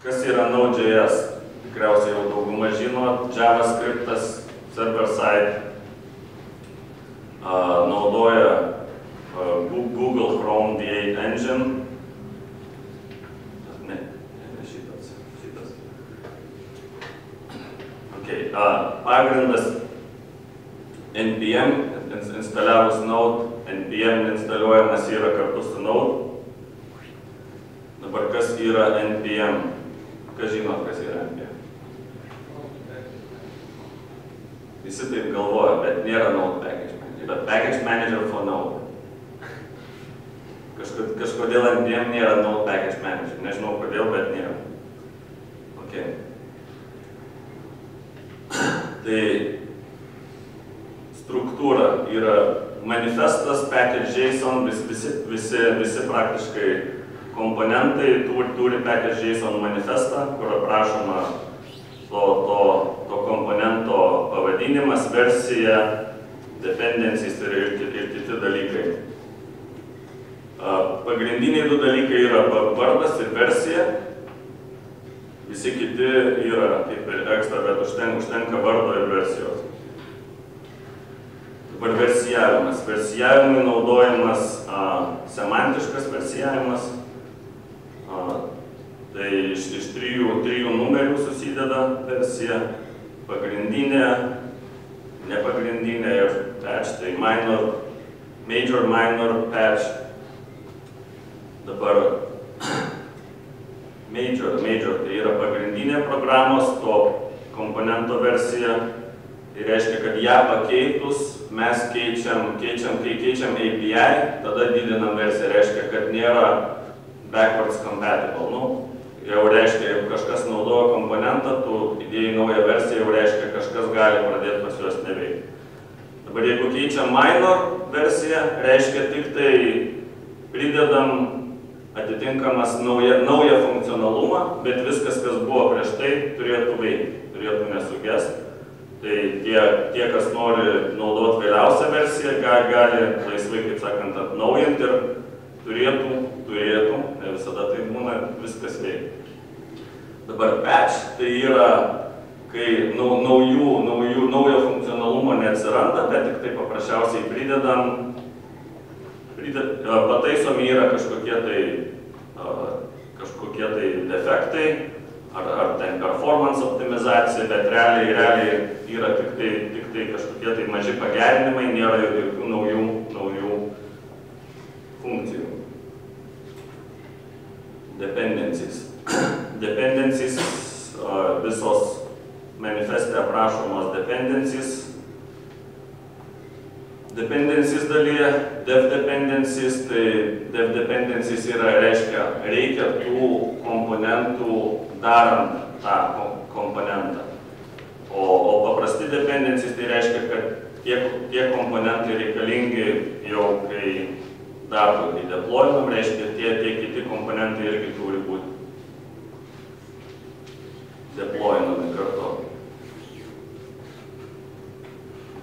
Kas yra Node.js? Tikriausiai jau dauguma žino, JavaScriptas, server-side, naudoja Google Chrome V8 engine. Ne šitas. Okay. Pagrindas NPM, instaliavus Node, NPM instaliuojamas yra kartu su Node. Dabar kas yra NPM? Kas žinot, kas yra NPM? Visi taip galvoja, bet nėra Node Package Manager. Bet Package Manager for Node. Kažkodėl NPM nėra Node Package Manager. Nežinau kodėl, bet nėra. Okay. Tai struktūra yra manifestas, package.json, visi praktiškai komponentai turi package.json manifestą, kur aprašoma to komponento pavadinimas, versija, dependencies ir kiti dalykai. Pagrindiniai du dalykai yra vardas ir versija. Visi kiti yra kaip ir ekstra, bet užtenka vardo ir versijos. Dabar versijavimas. Versijavimui naudojamas semantiškas versijavimas. Tai iš trijų numerių susideda versija. Pagrindinė, nepagrindinė ir patch, tai major, minor, patch. Dabar major tai yra pagrindinė programos, to komponento versija. Tai reiškia, kad ją pakeitus mes keičiam API, tada didinam versiją. Reiškia, kad nėra backwards compatible. Jau reiškia, jeigu kažkas naudoja komponentą, tu įdėjai naują versiją, jau reiškia, kažkas gali pradėti pas juos neveikti. Dabar jeigu keičiam minor versiją, reiškia tik tai pridedam atitinkamas naują funkcionalumą, bet viskas, kas buvo prieš tai, turėtų veikti, turėtų nesugesti. Tai tie, kas nori naudoti vėliausią versiją, gali laisvai, kaip sakant, atnaujinti ir turėtų, ne visada tai būna, viskas veikia. Dabar patch tai yra, kai naujo funkcionalumo neatsiranda, bet tik tai paprasčiausiai pataisomi yra kažkokie tai defektai, ar ten performance optimizacija, bet realiai yra tik tai kažkokie tai maži pagerinimai, nėra jokių naujų funkcijų. Dependencies. Dependencies, visos manifeste aprašomos dependencies. Dependencies dalyje, dev dependencies, tai dev dependencies reiškia, reikia tų komponentų darant tą komponentą. O paprasti dependencies tai reiškia, kad tie komponentai reikalingi jau kai darbo į deployinam, reiškia, tie kiti komponentai irgi turi būti deployinami kartu.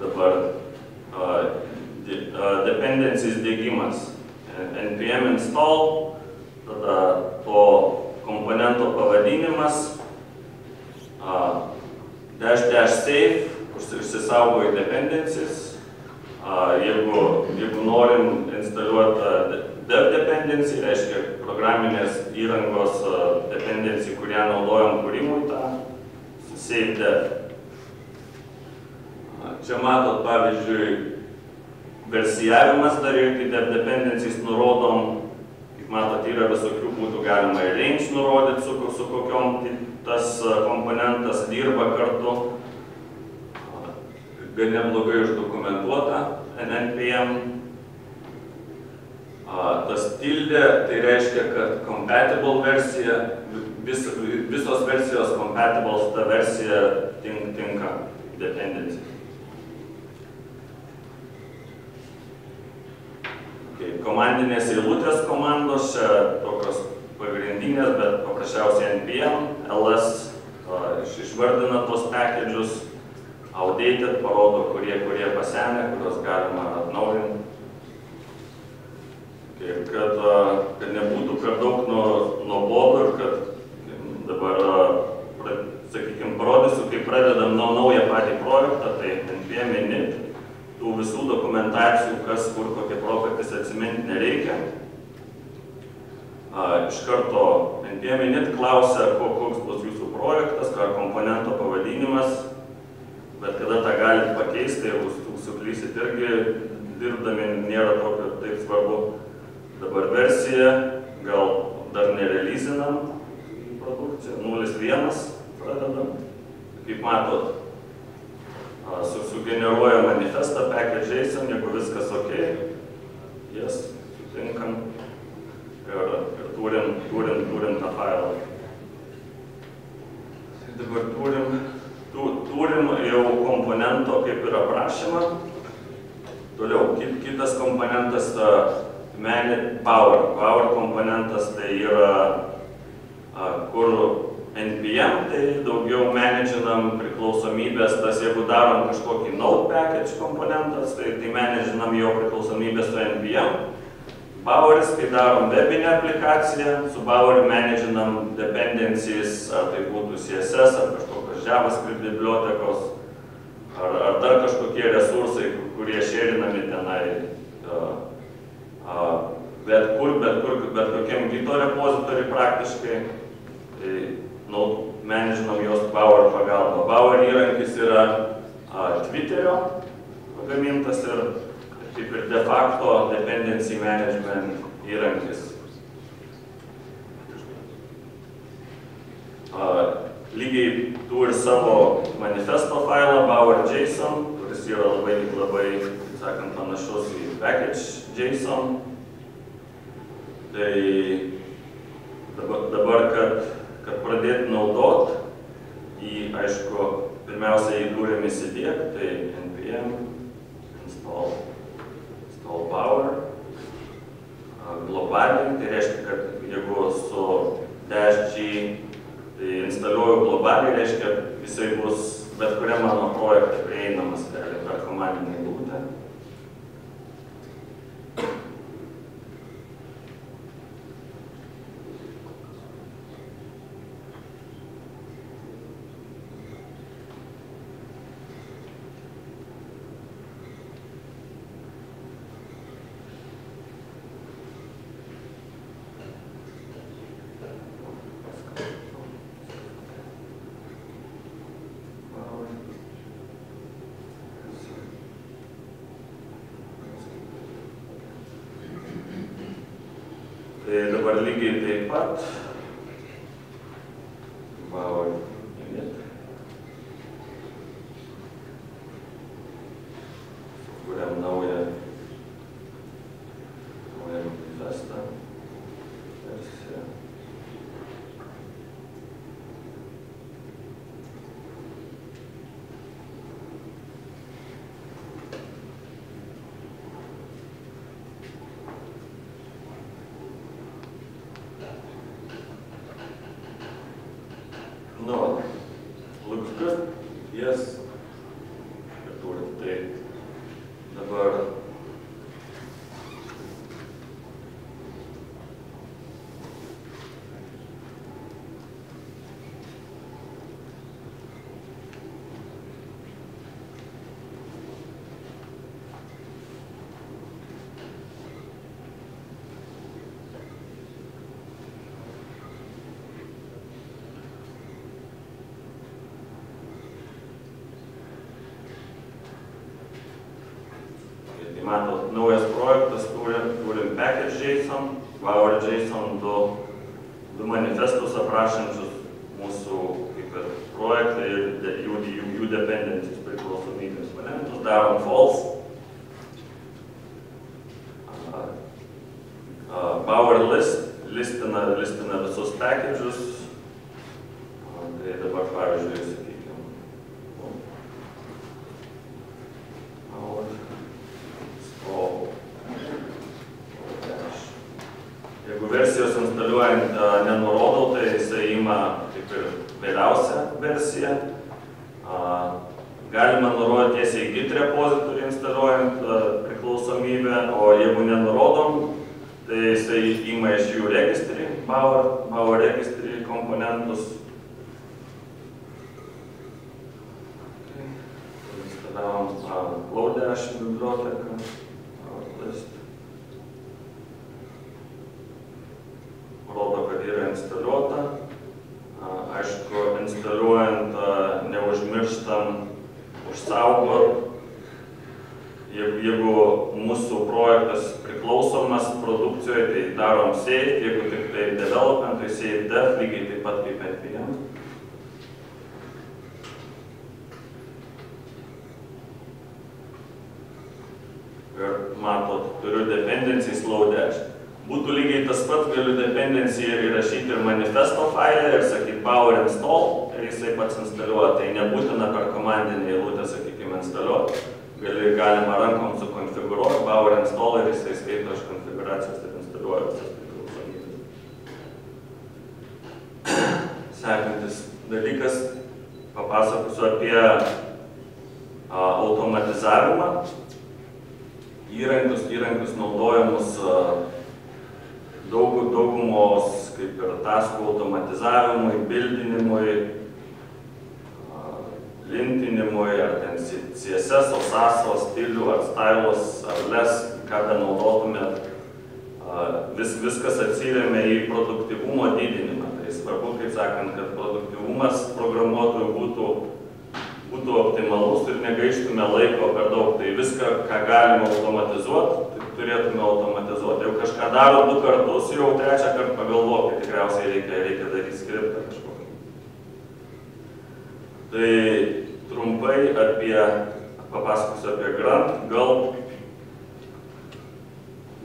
Dabar dependencies diegimas. NPM install, tada to komponento pavadinimas, --save, užsisaugoji dependencies. Jeigu norim instaliuoti dev dependency, reiškia programinės įrangos dependency, kurią naudojam kūrimui, tą save dev. Čia matot, pavyzdžiui, versijavimas dar ir dev dependencies nurodom. Kaip matot, yra visokių būdų, galima ir range nurodyti, su kokiom tas komponentas dirba kartu. Gan neblogai uždokumentuota NPM. Tas tilde, tai reiškia, kad compatible versija, visos versijos compatible su ta versija tinka dependency. Komandinės eilutės komandos, čia tokios pagrindinės, bet paprasčiausiai NPM, ls išvardina tos package'us, outdated parodo, kurie pasenę, kuriuos galima atnaujinti. Kad nebūtų per daug nuobodu ir kad dabar visų dokumentacijų, kas kur kokie properties atsiminti nereikia. Iš karto NPM init klausia, koks bus jūsų projektas, ar komponento pavadinimas, bet kada tą galite pakeisti, jeigu suklysit irgi dirbdami, nėra tokio taip svarbu. Dabar versija, gal dar nerelizinam produkciją, 0.1 pradedam. Kaip matot, sugeneruoja manifestą package.json, jeigu viskas ok, jas sutinkam ir turim tą failą. Dabar turim jau komponento kaip ir aprašymą. Toliau, kitas komponentas Power komponentas tai yra, kur NPM, tai daugiau manedžinam priklausomybės, tas jeigu darom kažkokį node package komponentas, tai manedžinam jo priklausomybės su NPM. Boweris, kai darom webinę aplikaciją, su Boweriu manedžinam dependencies, ar tai būtų CSS, ar kažkokios JavaScript bibliotekos, ar dar kažkokie resursai, kurie šėrinami tenai. Bet kokiam Gito repozitoriui praktiškai, tai manedžinam jos Bower pagalba. Bower įrankis yra Twitterio pagamintas ir kaip ir de facto dependency management įrankis. Lygiai turi savo manifesto failą Bower.json, kuris yra labai, sakant, panašus į package.json. Tai dabar, kad pradėti naudot, aišku, pirmiausia, jį turim įsidiegti, tai npm install Bower globaliai, tai reiškia, kad jeigu su -g tai instaliuoju globaliai, reiškia, jisai bus bet kuriam mano projektą prieinamas per komandinį eilutę. Tai dabar lygiai taip pat Bower init. Sukūrėm naują manifestą versiją. No, looks good. Yes. Tai dabar matot, naujas projektas, turim package.json, Bower.json, du manifestus aprašančius mūsų kaip ir projektą ir jų dependencies priklausomybės variantus, darom false. Bower listina visus packages. Tai dabar, pavyzdžiui, sakykime, jeigu versijos instaliuojant nenurodau, tai jisai ima kaip ir vėliausią versiją. Galima nurodyti tiesiai Git repozitorių instaliuojant priklausomybę, o jeigu nenurodom, tai jisai ima iš jų registrį, Bower registrį komponentus. Instaliavom Cloud.dash biblioteka. Rodo, kad yra instaliuota. Aišku, instaliuojant neužmirštam užsaugot. Jeigu mūsų projektas priklausomas produkcijoje, tai darom save, jeigu tik tai development, tai save def, lygiai taip pat kaip NPM. Ir matot, turiu dependencies load-dash. Būtų lygiai tas pats, galiu dependency įrašyti ir manifesto failę ir sakyti power install ir jisai pats instaliuoja. Tai nebūtina per komandinę eilutę, sakykime, instaliuoti. Galima rankom sukonfigūruoti power install ir jisai skaito iš konfiguracijos ir instaliuoja visas priklausomybės. Sekantis dalykas, papasakosiu apie automatizavimą. Įrankius naudojamus daugumos kaip ir taskų automatizavimui, bildinimui, lintinimui, ar ten CSS, SASO, stilių, ar stylos, ar less, ką benaudotumėt. Viskas atsiremia į produktyvumo didinimą. Tai svarbu, kaip sakant, kad produktyvumas programuotojų būtų optimalus ir negaištume laiko per daug. Tai viską, ką galime automatizuoti, tai turėtume automatizuoti. Jau kažką daro 2 kartus, jau 3 kartą pagalvokit, tikriausiai reikia daryti skriptą kažkokį. Tai trumpai papasakosiu apie Grunt.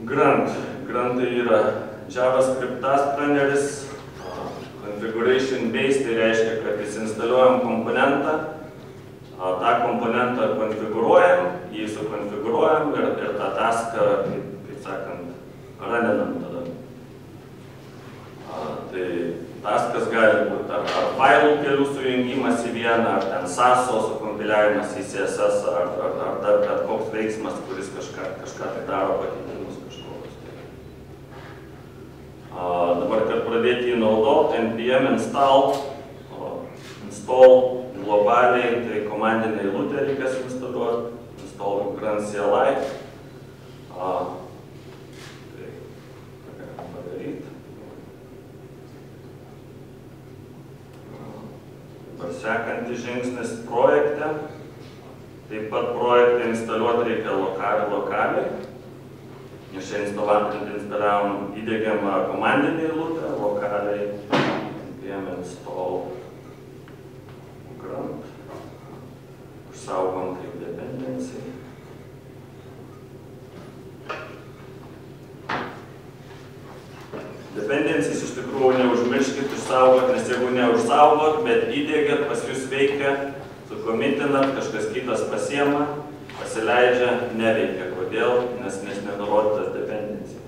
Grunt tai yra JavaScript task planneris, configuration based, tai reiškia, kad jis instaliuojam komponentą, tą komponentą konfigūruojam, jį sukonfigūruojam ir tą taską, kaip sakant, raninam tada. Tai taskas gali būti ar failų kelių sujungimas į vieną, ar ten SASO sukompiliavimas į CSS, ar dar bet koks veiksmas, kuris kažką tai daro pakeitimus kažkokius. Dabar, kad pradėti jį naudoti, npm install globaliai, tai komandinė eilutė reikia instaliuoti, install Grunt CLI. Tai ką galime padaryti. Sekantis žingsnis projekte. Taip pat projekte instaliuoti reikia lokaliai. Nes čia instaliavom, įdėgiam komandinį eilutę, lokaliai npm install Grunt. Užsaugom kaip dependency. Dependencijas iš tikrųjų neužmirškit išsaugot, nes jeigu neužsaugot, bet įdėgiat, pas jūs veikia, sukomitinat, kažkas kitas pasiema, pasileidžia, neveikia. Kodėl? Nes nenurodytas dependencija.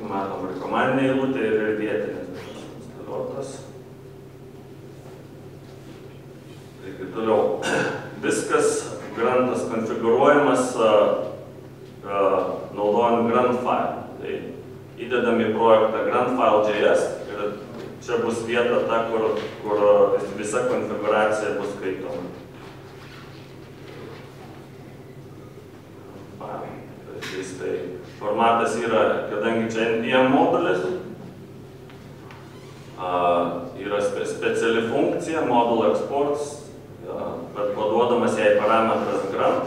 Matom ir komandinė eilutė ir vietinės instaliuotas. Taigi toliau. Viskas Gruntas konfigūruojamas naudojant Grunt file. Tai įdedam į projektą gruntfile.js ir čia bus vieta ta, kur visa konfiguracija bus skaitoma. Tai formatas yra, kadangi čia npm modulis, yra speciali funkcija, module exports, paduodamas jai parametras Grunt.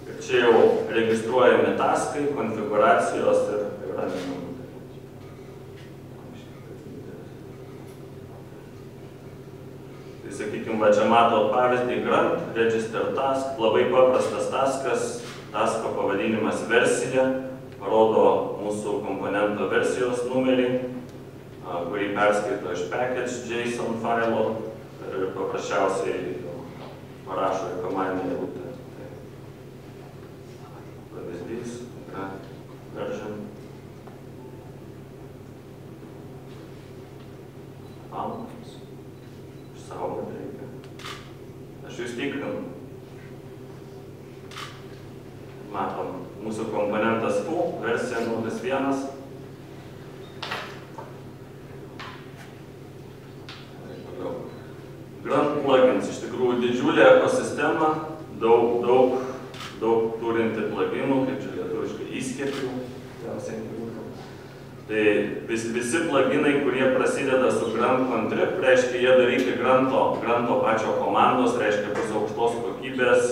Ir čia jau registruojami taskai, konfiguracijos ir raninami. Tai sakykime, va čia matot pavyzdį Grunt, register task, labai paprastas taskas, tasko pavadinimas versija, parodo mūsų komponento versijos numerį, kurį perskaito iš package.json failo ir paprasčiausiai parašo į komandinę eilutę. Pavyzdys, version. Išsaugot reikia. Aš jūs tikrinu. Matom, mūsų komponentas full, versija 0.1. Grunt sistema, daug turinti pluginų, kaip čia lietuviškai įskiepių. Tai visi pluginai, kurie prasideda su Grunt Contrib, reiškia jie daryti Grunto pačio komandos, reiškia bus aukštos kokybės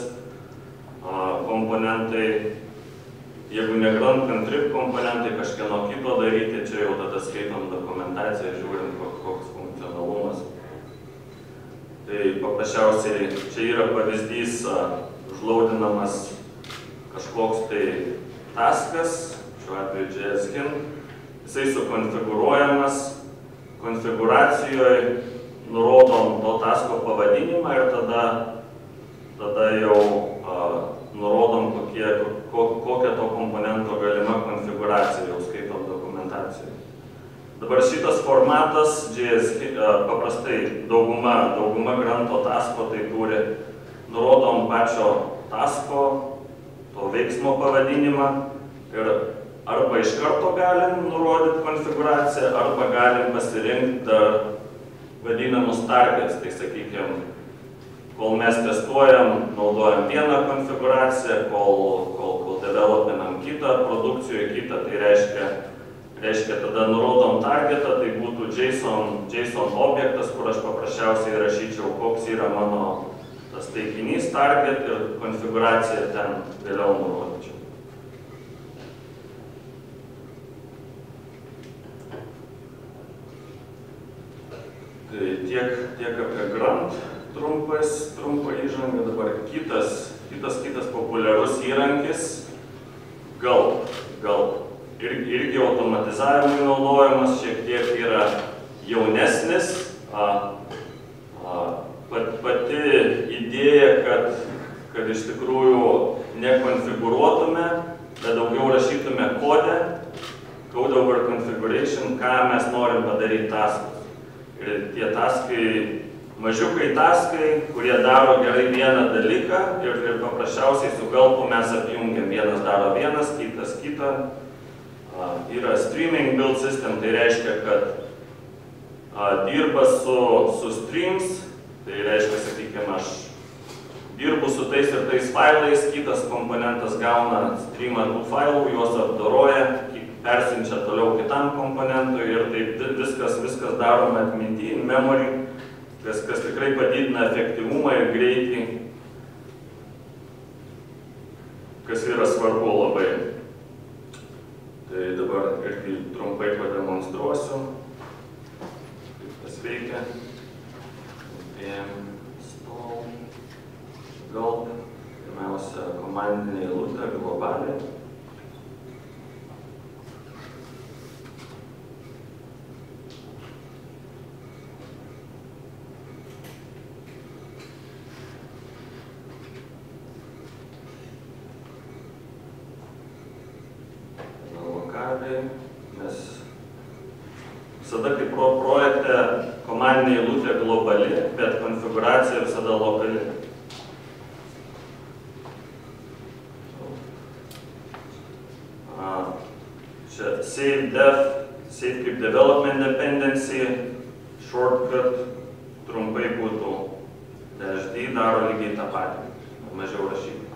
komponentai. Jeigu ne Grunt Contrib komponentai, kažkieno kito daryti, čia jau tada skaitom dokumentaciją, žiūrim, koks funkcionalumas. Tai paprasčiausiai čia yra pavyzdys užlaudinamas kažkoks tai taskas, šiuo atveju JSGIN. Jisai sukonfigūruojamas, konfigūracijoje nurodom to tasko pavadinimą ir tada jau nurodom, kokia to komponento galima konfigūracija, jau skaitom dokumentaciją. Dabar šitas formatas, paprastai dauguma Grunto tasko tai turi, nurodom pačio tasko, to veiksmo pavadinimą ir arba iš karto galim nurodyti konfigūraciją, arba galim pasirinkti vadinamus targets. Tai sakykime, kol mes testuojam, naudojam vieną konfigūraciją, kol developinam kitą, produkcijoje kitą, tai reiškia tada nurodom targetą, tai būtų JSON objektas, kur aš paprasčiausiai rašyčiau, koks yra mano tas taikinys target ir konfigūraciją ten vėliau nurodyčiau. Tai tiek apie Grunt trumpą įžangą. Dabar kitas populiarus įrankis Gulp. Irgi automatizavimui naudojamas, šiek tiek yra jaunesnis. Pati idėja, kad iš tikrųjų nekonfigūruotume, bet daugiau rašytume kodę, code over configuration, ką mes norim padaryti taskus. Ir tie taskai, mažiukai taskai, kurie daro gerai vieną dalyką ir paprasčiausiai su Gulpu mes apjungiam. Vienas daro vienas, kitas kitą. Yra streaming build system, tai reiškia, kad dirba su streams, tai reiškia, sakykime, aš dirbu su tais ir tais failais, kitas komponentas gauna streamą tų failų, juos apdoroja, persiunčia toliau kitam komponentui ir taip viskas daroma atminty, in memory, kas tikrai padidina efektyvumą ir greitį, kas yra svarbu labai. Tai dabar irgi trumpai pademonstruosiu, kaip tas veikia. Install Gulp, pirmiausia, komandinė eilutė globaliai. Nes visada kaip projekte komandinė eilutė globali, bet konfigūracija visada lokali. Čia save kaip development dependency, shortcut, trumpai būtų -d, daro lygiai tą patį, mažiau rašyti.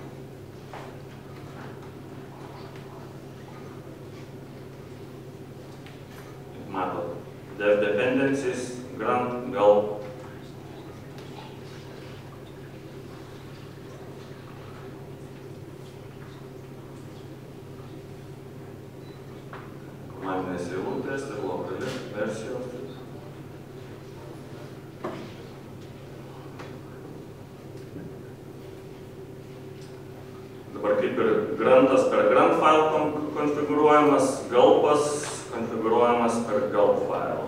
Matot, dev dependencies, Grunt, Gulp. Komandinės eilutės ir lokali versijos. Dabar kaip ir Gruntas per Grunt file konfigūruojamas, Gulpas konfigūruojamas per Gulp file.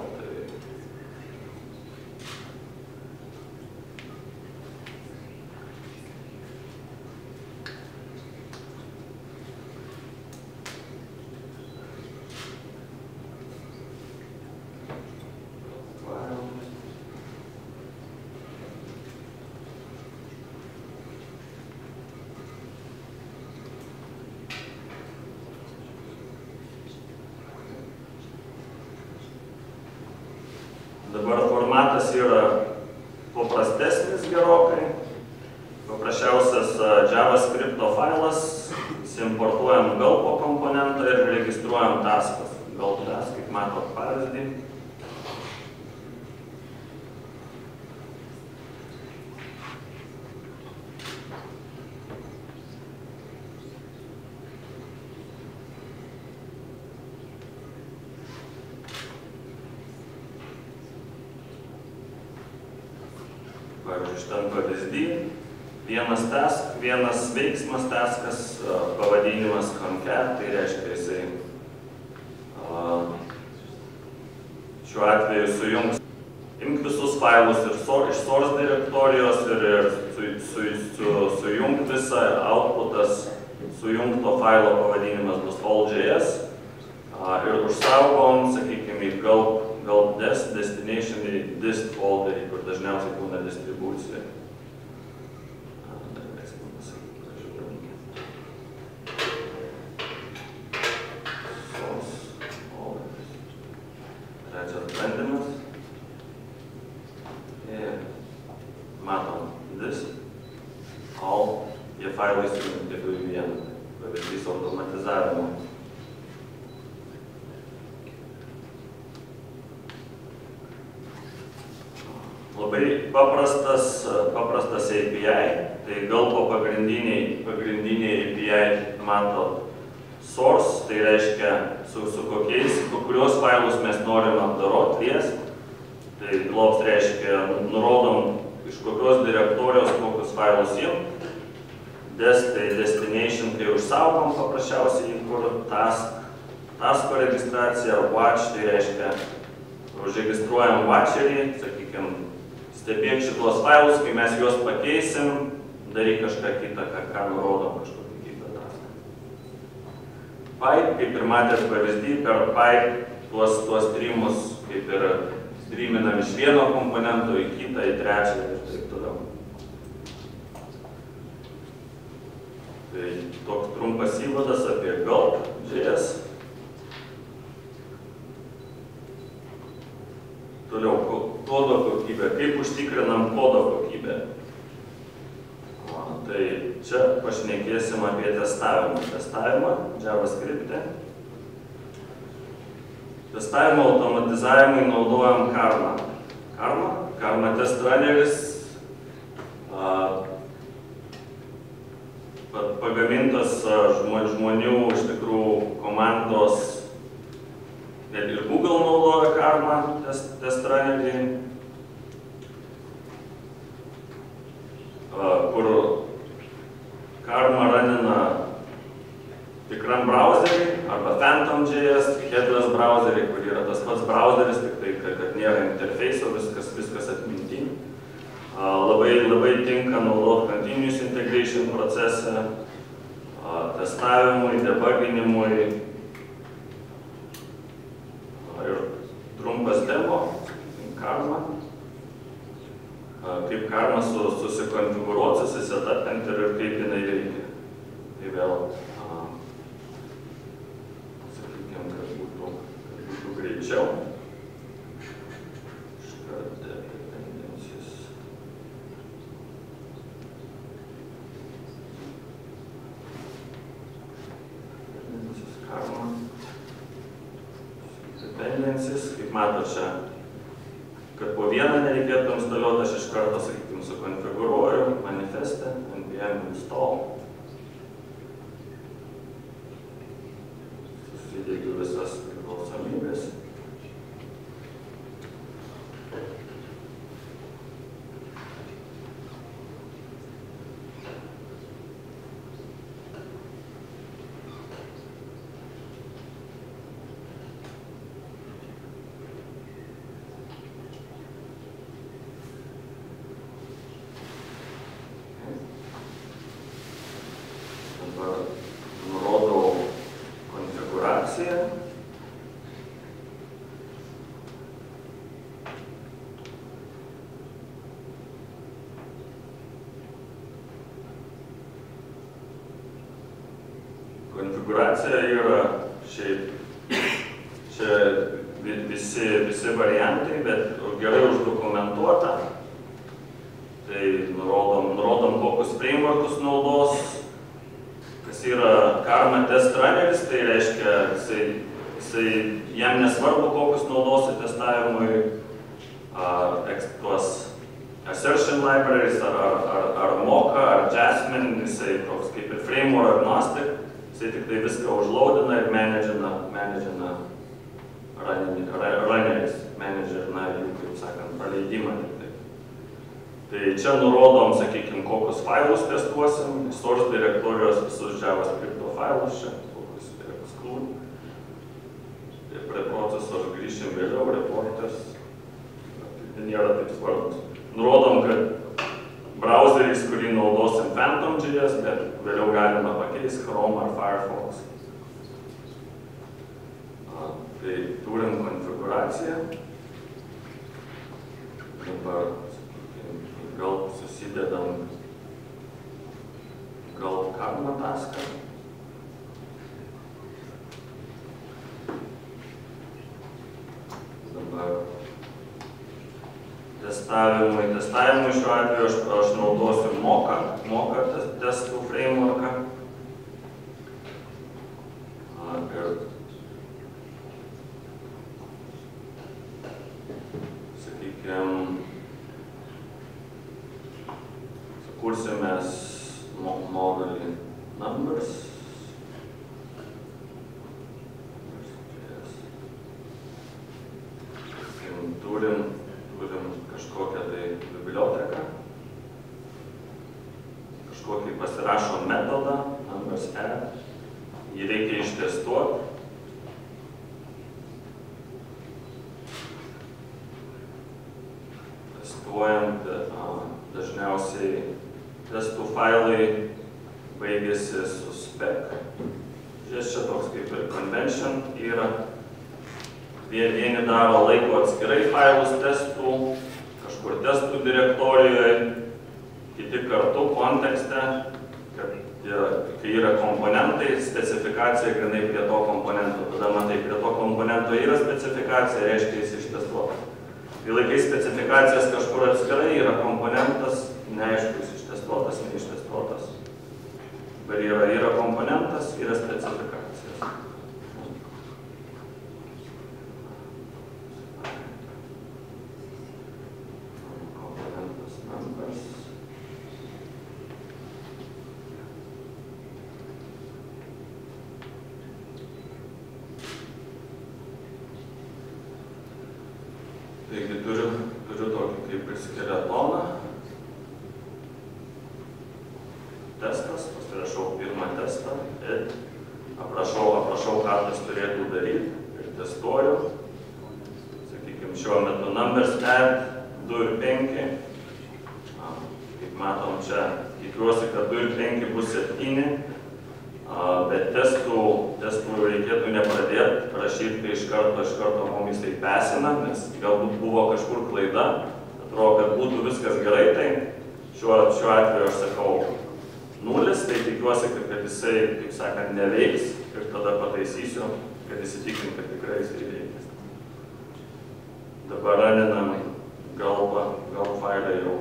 sources JavaScript failas, importuojam galpo komponentą ir registruojam taskus. Galp task, kaip matot pavyzdį. Pavyzdžiui, šitam pavyzdį. Vienas task, vienas veiksmas taskas, pavadinimas concat, tai reiškia jisai šiuo atveju sujungs, imk visus failus ir iš source direktorijos ir sujungt visą outputas, sujungto failo pavadinimas bus all.js ir užsaugom, sakykime, į gulp destination į dist folderį, kur dažniausiai būna distribucija. Trečias bandymas. Ir matom dist, all, jie failai sujungti į vieną, pavyzdys automatizavimo. Labai paprastas API, tai galpo pagrindiniai API mato source, tai reiškia kurios failus mes norim apdoroti, liest. Tai globs reiškia, nurodom iš kokios direktorijos kokius failus imt. Dest, tai destination, tai užsaugom paprasčiausiai, kur tasko registracija, watch, tai reiškia, užregistruojam watcherį, sakykime, stebėk šitos failus, kai mes juos pakeisim, daryk kažką kitą, ką nurodom kažkokį kitą taską. Pipe, kaip ir matėt pavyzdį, per pipe tuos streamus kaip ir streaminam iš vieno komponento į kitą, į trečią ir taip toliau. Tai toks trumpas įvadas apie gulp.js. Toliau, kodo kokybė. Kaip užtikrinam kodo kokybę? Tai čia pašnekėsim apie testavimą. Testavimą JavaScript'e. Testavimo automatizavimui naudojam Karma. Karma test runneris pagamintas žmonių iš tikrųjų komandos. Ir Google naudoja Karma test runnerį, kur Karma runina tikram browserį arba Phantom.js, headless browserį, kur yra tas pats browseris, tik tai, kad nėra interfeiso, viskas atminty. Labai tinka naudoti continuous integration procese, testavimui, debuginimui. Ir trumpas demo, Karma. Kaip Karma susikonfigūruoti, susisetapinti ir kaip jinai veikia. Tai vėl, sakykime, kad būtų greičiau. Iškart dependencies. Karma. Dependencies, kaip mato čia, kad po vieną nereikėtų instaliuoti, aš iš karto, sakykime, sukonfigūruoju manifeste, npm install. Susidėgiu visas priklausomybės. Nurodau konfiguraciją. Konfiguracija yra šiaip čia visi variantai, bet gerai uždokumentuota. Tai nurodom nurodom kokius frameworkus naudos, kas yra Karma Test Runneris, tai reiškia, jam nesvarbu kokius naudosi testavimui, tuos assertion libraries, ar Mocha, ar Jasmine, jisai toks kaip ir framework agnostic, jisai tik tai viską užlaudina ir managina runneris, managina jų, kaip sakant, paleidimą. Tai čia nurodom, sakykime, kokius failus testuosim, source direktorijos visus JavaScript failus čia, kokius exclude. Ir prie proceso grįšim vėliau, reporters, tai nėra taip svarbus. Nurodom, kad browseris, kurį naudosim Phantom.js, bet vėliau galima pakeisti Chrome ar Firefox. Tai turim konfiguraciją. Dabar gal susidedam Karma taską. Dabar testavimui šiuo atveju aš naudosiu Mocha testų frameworką. Ir sakykime, kursimės modulį numbers. Turim kažkokią tai biblioteką. Kažkokį pasirašom metodą, numbers add. Jį reikia ištestuoti. Testuojam, dažniausiai testų failai baigėsi su spec. Žiūrės, čia toks kaip ir convention yra. Vieni daro laiko atskirai failus testų, kažkur testų direktorijoje, kiti kartu kontekste, kad kai yra komponentai, specifikacija grinai prie to komponento. Tada matai, prie to komponento yra specifikacija, reiškia jis ištestuotas. Kai laikai specifikacijas kažkur atskirai, yra komponentas, neaišku, jis ištestuotas, neištestuotas. Bet yra komponentas, yra specifikacijos. Komponentas numbers. Taigi turiu tokį kaip ir skeletoną. Testas, pasirašau pirmą testą ir aprašau, ką tas turėtų daryti ir testuoju. Sakykime, šiuo metu numbers add 2 ir 5. Kaip matom čia, tikiuosi, kad 2 ir 5 bus 7. Bet testų reikėtų nepradėti rašyti, kai iš karto mums tai pesina, nes galbūt buvo kažkur klaida. Atrodo, kad būtų viskas gerai, tai šiuo atveju aš sakau 0, tai tikiuosi, kad jisai, kaip sakant, neveiks ir tada pataisysiu, kad įsitikim, kad tikrai jisai veiks. Dabar raninam gal failai jau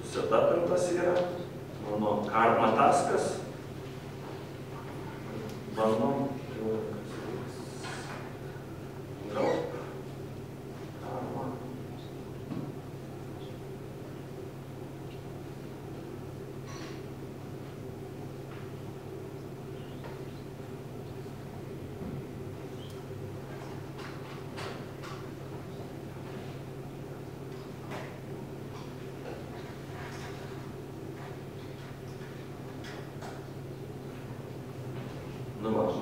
susetapintas yra. Mano Karma taskas. Bandom. Gal. Karma.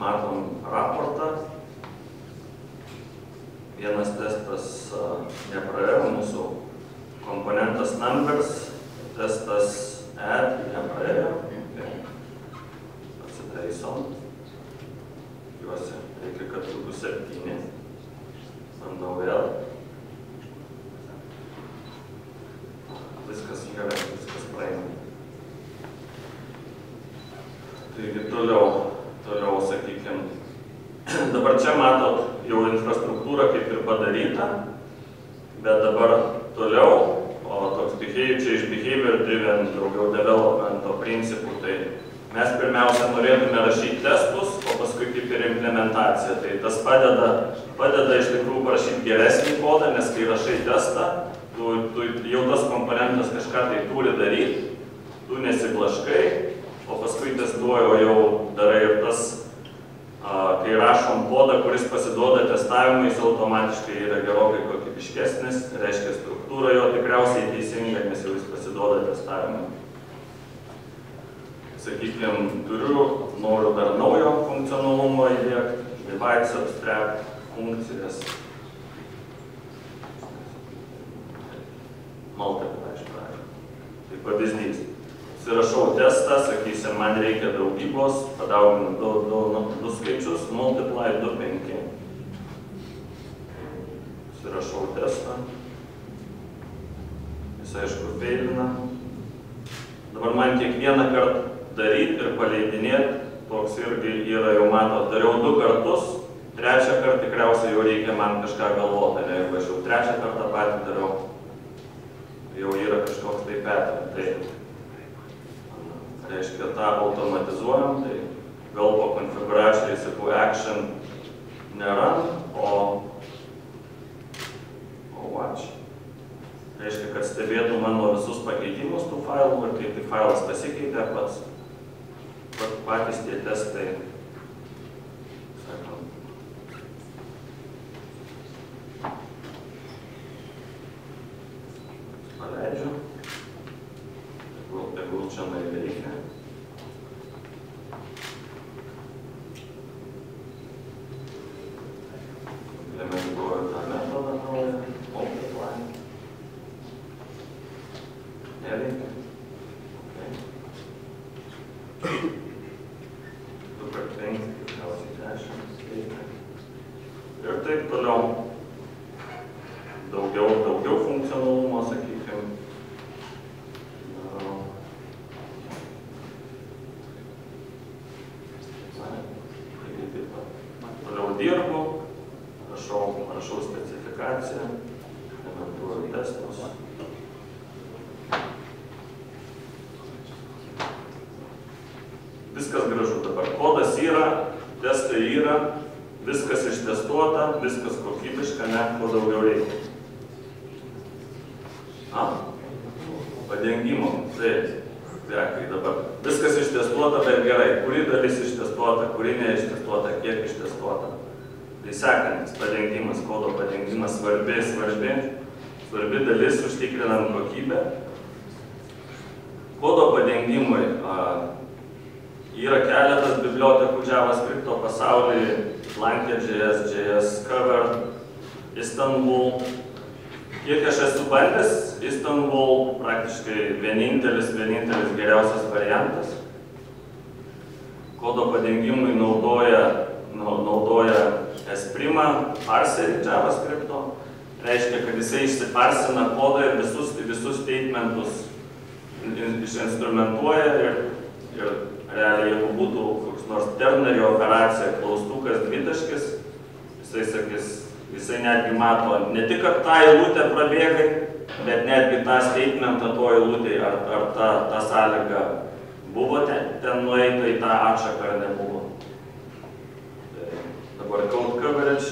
Matom raportą. Vienas testas nepraėjo, mūsų komponentas numbers, testas add nepraėjo. Pasitaisom. Tikiuosi, reikia, kad būtų 7. Bandau vėl. Viskas gerai, viskas praeina. Taigi toliau, sakykime, dabar čia matot jau infrastruktūrą kaip ir padaryta, bet dabar toliau, o toks čia iš behavior principų. Tai mes pirmiausia norėtume rašyti testus, o paskui kaip ir implementaciją. Tai tas padeda iš tikrųjų parašyti geresnį kodą, nes kai rašai testą, tu jau tas komponentas kažką tai turi daryti, tu nesiblaškai, o paskui testuoju, jau darai ir tas, kai rašom kodą, kuris pasiduoda testavimui, jis automatiškai yra gerokai kokybiškesnis, reiškia struktūra jo tikriausiai teisinga, nes jau jis pasiduoda testavimui. Sakykime, noriu dar naujo funkcionalumo įdiegti, divides abstract funkcijas, multiply iš pradžių. Tai pavyzdys. Sirašau testą, sakysim, man reikia daugybos, padauginu du skaičius, multiply 2, 5. Sirašau testą. Jis aišku feilina. Dabar man kiekvieną kartą daryti ir paleidinėti, toks irgi yra, jau matot, dariau 2 kartus, trečią kartą tikriausiai jau reikia man kažką galvoti, ne, jeigu aš jau trečią kartą patį darau, jau yra kažkoks tai pattern. Tai reiškia, tą automatizuojam, tai gal po konfiguracijai, sakau, action nėra, o watch. Reiškia, kad stebėtų mano visus pakeitimus tų failų ir kai tik failas pasikeitė, patys tie testai, sakant, paleidžiu, tegul čia veikia. Implementuoju tą metodą naują, multiply. Neveikia. Ir taip toliau. Daugiau funkcionalumo, sakykime. Toliau dirbu, rašau specifikaciją, implementuoju testus. Viskas gražu dabar. Kodas yra, testai yra, viskas ištestuota, viskas kokybiška, ne, ko daugiau reikia. Padengimo, tai dabar. Viskas ištestuota, bet gerai. Kuri dalis ištestuota, kuri neištestuota, kiek ištestuota. Tai sekantis padengimas, kodo padengimas svarbi dalis užtikrinant kokybę. Kodo padengimui yra keletas bibliotekų JavaScripto pasaulyje, Flunkė.js, JS Cover, Istanbul. Kiek aš esu bandęs, Istanbul praktiškai vienintelis geriausias variantas. Kodo padengimui naudoja Esprima parserį JavaScripto. Reiškia, kad jisai išsiparsina kodą ir visus statementus išinstrumentuoja ir realiai, jeigu būtų koks nors ternary operacija, klaustukas, dvitaškis, jisai sakys, jisai netgi mato ne tik, kad tą eilutę prabėgai, bet netgi tą statementą to eilutėj, ar ta sąlyga buvo ten nueita į tą atšaką ar nebuvo. Dabar code coverage,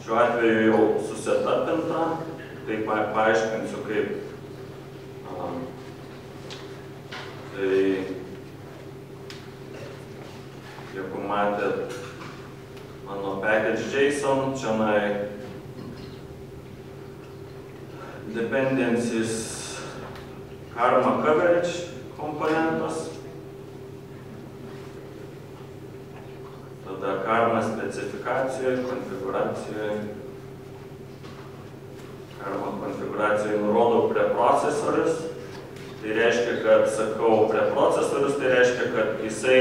šiuo atveju jau susetapinta, tai paaiškinsiu kaip. Tai jeigu matėt mano package.json, čia dependencies karma coverage komponentas, tada karma specifikacijoje, konfiguracijoje. Karma konfiguracijoje nurodau preprocesorius, tai reiškia, kad sakau preprocesorius, tai reiškia, kad jisai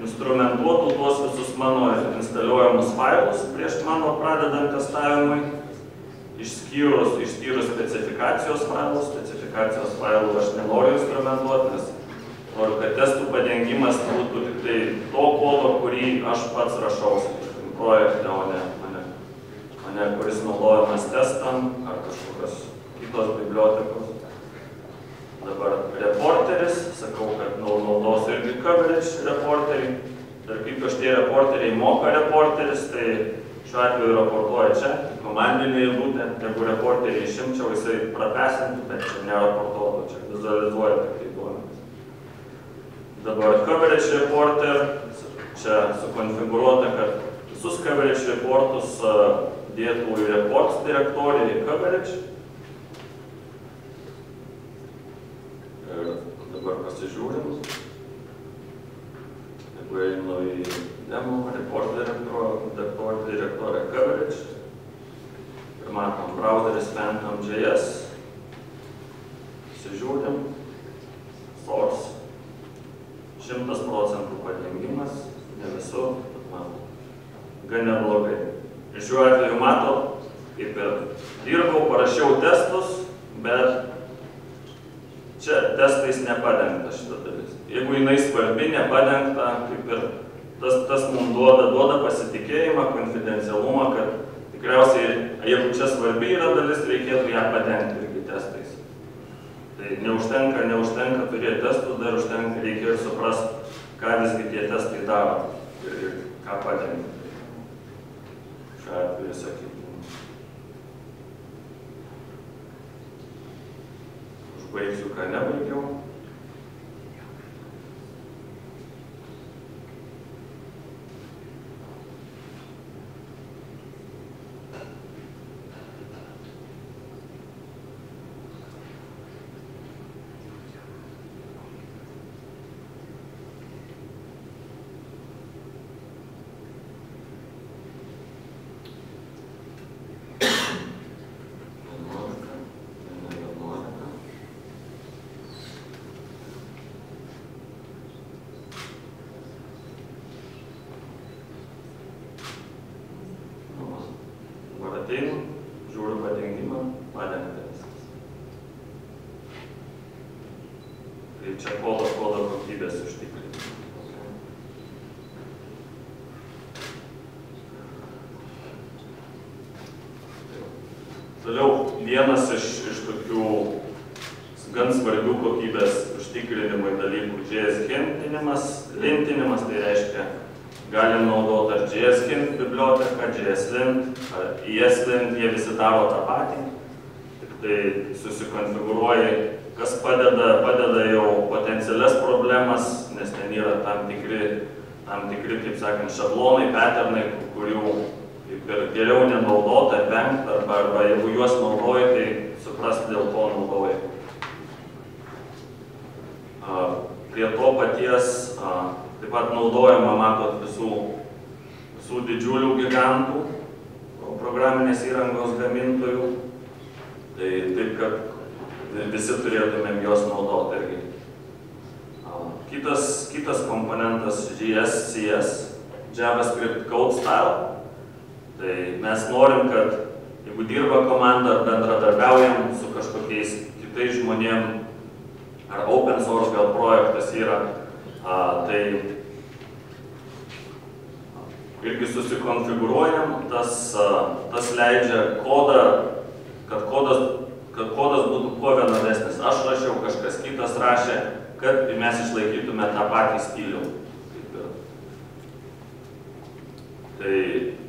instrumentuotų tuos visus mano instaliuojamus failus prieš mano pradedant testavimui, išskyrus specifikacijos failų aš nenoriu instrumentuoti, nes noriu, kad testų padengimas būtų tik tai to kodo, kurį aš pats rašau, projekte, o ne kuris naudojamas testam ar kažkokios kitos bibliotekos. Dabar reporteris, sakau, kad kaip šitie reporteriai moka reporteris, tai šiuo atveju raportuoja čia, komandinė eilutė, jeigu reporterį išimčiau, jisai prapesintų, bet čia neraportuotų, čia vizualizuoja tik tai duomenis. Dabar coverage reporter, čia sukonfigūruota, kad visus coverage reportus dėtų į reports direktoriją į coverage. Ir dabar pasižiūrim. Jeigu einu į demo, report direktorė coverage. Ir matom browseris Phantom.js. Pasižiūrim. Source. 100% padengimas. Ne visur, bet matom. Gan neblogai. Ir šiuo atveju matot, kaip ir dirbau, parašiau testus, bet čia testais nepadengta šita dalis. Jeigu jinai svarbi, nepadengta, kaip ir tas mums duoda pasitikėjimą, konfidencialumą, kad tikriausiai, jeigu čia svarbi yra dalis, reikėtų ją padengti irgi testais. Tai neužtenka turėti testus, dar reikia ir suprasti, ką visgi tie testai daro ir ką padengti. Šiuo atveju sakykime. Užbaigsiu, ką nebaigiau. Ateinu, žiūriu padengimą, padengta viskas. Tai čia kodo kokybės užtikrinimas. Toliau vienas iš tokių gan svarbių kokybės užtikrinimui dalykų JS lintinimas, tai reiškia galim naudoti ar JS-Hint biblioteką, JS-Lint, ar ES-Lint, jie visi daro tą patį. Tik tai susikonfigūruoji, kas padeda jau potencialias problemas, nes ten yra tam tikri, kaip sakant, šablonai, patternai, kurių kaip ir geriau nenaudoti ar vengti, arba jeigu juos naudoji, tai suprasti, dėl ko naudoji. Prie to paties taip pat naudojama, matot, visų didžiulių gigantų, programinės įrangos gamintojų. Tai taip, kad visi turėtumėm juos naudoti irgi. Kitas komponentas JS-CS, JavaScript Code Style. Tai mes norim, kad jeigu dirba komanda ar bendradarbiaujam su kažkokiais kitais žmonėm, ar open source gal projektas yra, tai irgi susikonfigūruojam, tas leidžia kad kodas būtų kuo vienodesnis. Aš rašiau, kažkas kitas rašė, kad mes išlaikytume tą patį stilių. Tai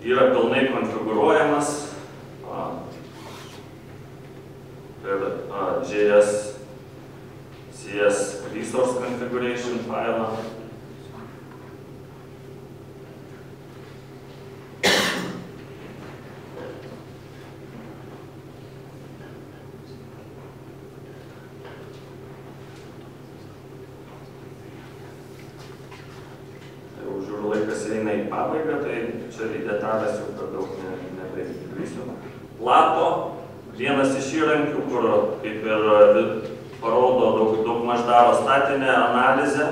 yra pilnai konfigūruojamas per JS-CS resource configuration failą. Eina į pabaigą, tai čia į detalės jau per daug nebegrįsiu. Lato, vienas iš įrankių, kur kaip ir parodo daugmaž daro statinę analizę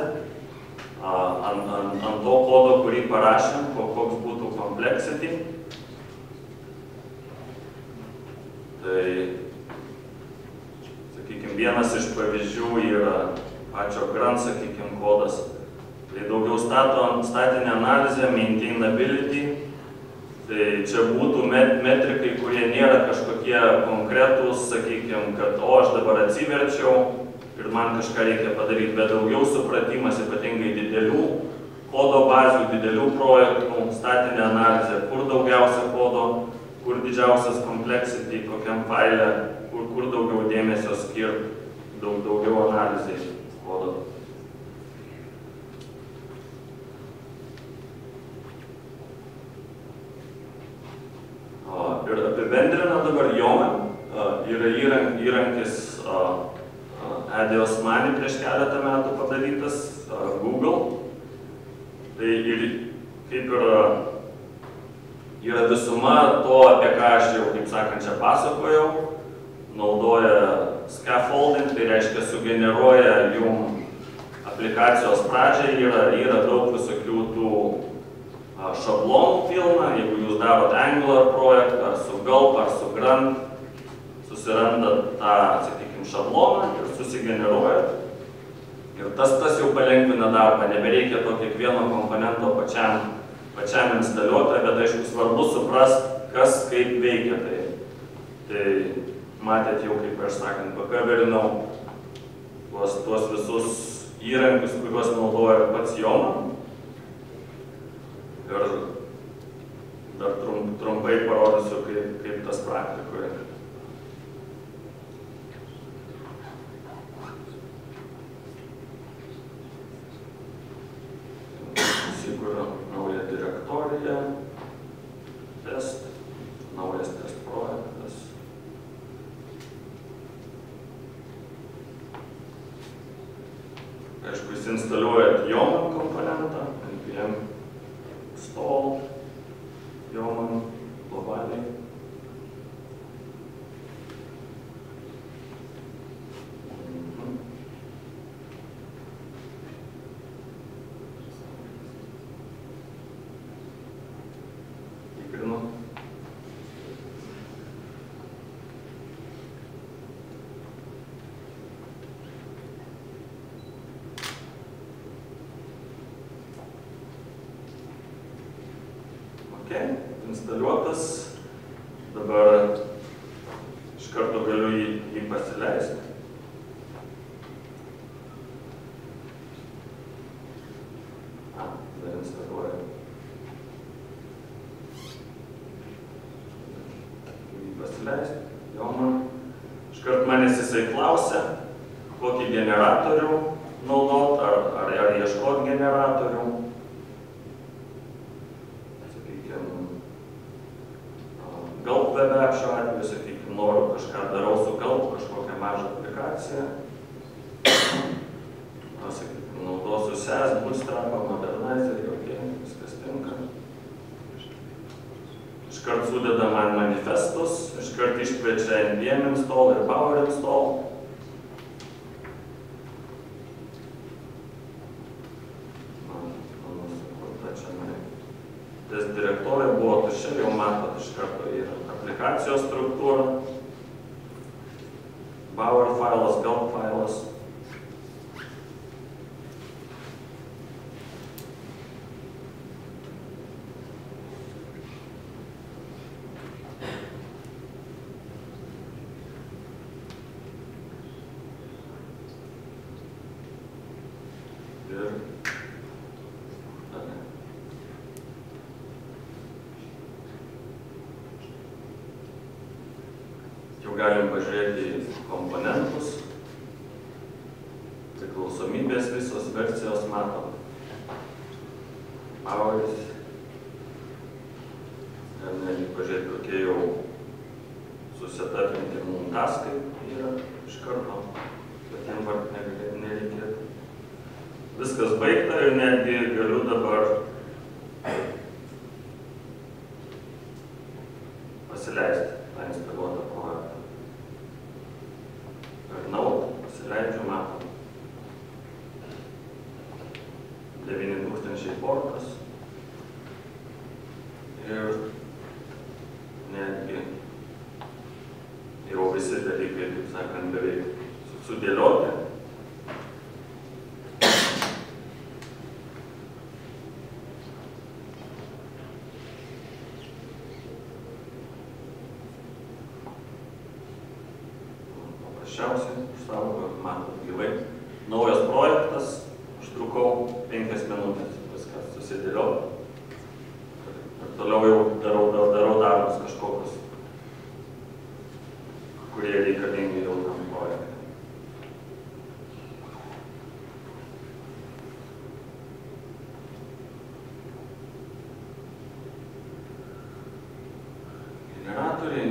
ant to kodo, kurį parašėm, koks būtų complexity. Tai, sakykime, vienas iš pavyzdžių yra pačio Grunt, sakykime, kodas. Tai daugiau statinė analizė, maintainability. Tai čia būtų metrikai, kurie nėra kažkokie konkretūs, sakykime, kad aš dabar atsiverčiau ir man kažką reikia padaryti, bet daugiau supratimas, ypatingai didelių kodo bazių, didelių projektų, statinė analizė, kur daugiausia kodo, kur didžiausias complexity, kokiam faile, kur daugiau dėmesio skirti, daugiau analizai kodo. Ir apibendrina dabar Yeoman, yra įrankis Ediosmani prieš keletą metų padarytas Google. Tai ir kaip yra visuma to, apie ką aš jau, kaip sakant, čia pasakojau, naudoja scaffolding, tai reiškia sugeneruoja jum aplikacijos pradžiai, yra daug visokių tų šablonų pilna, jeigu jūs darot Angular projektą, ar su Gulp, ar su Grunt, susirandat tą, sakykime, šabloną ir susigeneruojat. Ir tas jau palengvina darbą, nebereikia to kiekvieno komponento pačiam instaliuoti, bet aišku svarbu suprast, kas kaip veikia. Tai matėt jau, kaip aš sakant, pakaverinau tuos visus įrankius, kuriuos naudoja pats Yeoman. Ir dar trumpai parodysiu, kaip tas praktikoje. Įsikuriu naują direktoriją, test, naujas test projektas. Aišku, jūs instaliuojat Yeoman komponentą, npm install Yeoman globaliai. Tikrinu. Instaliuotas, dabar iš karto galiu jį pasileisti. Dar instaliuoju. Jį pasileisti, Yeoman. Iš karto manęs jisai klausia, kokį generatorių naudot, ar ieškot generatorių. Gulp web app šiuo atveju, sakykime, noriu kažką darau su Gulp, kažkokią mažą aplikaciją. Sakykime, naudosiu SES, Bootstrapą, Modernizer, viskas tinka. Iškart sudeda man manifestus, iškart iškviečia npm install ir power install. Tas direktorija buvo tuščia, jau matot iš karto yra aplikacijos struktūra, Bower failas, Gulp failas. Jau galim pažiūrėti į komponentus, priklausomybės visos versijos matom. Poweris. Ir netgi pažiūrėti, kokie jau susetapinti mums taskai yra iš karto, kad jiem varg nereikėtų. Viskas baigta ir netgi galiu dabar pasileisti tą instaliuotą projektą. Ir pasileidžiu, matom. 9000 portas. Ir netgi jau visi dalykai, kaip sakant, beveik sudėlioti. Paprasčiausiai užsaugo, matot gyvai. Naujas projektas, užtrukau 5 minutės, viskas. susidėlioti. Ir toliau jau darau darbus kažkokius, kurie reikalingi ilgam projektui. Generatoriai,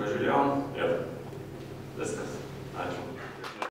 pažiūrėjom ir viskas. Ačiū.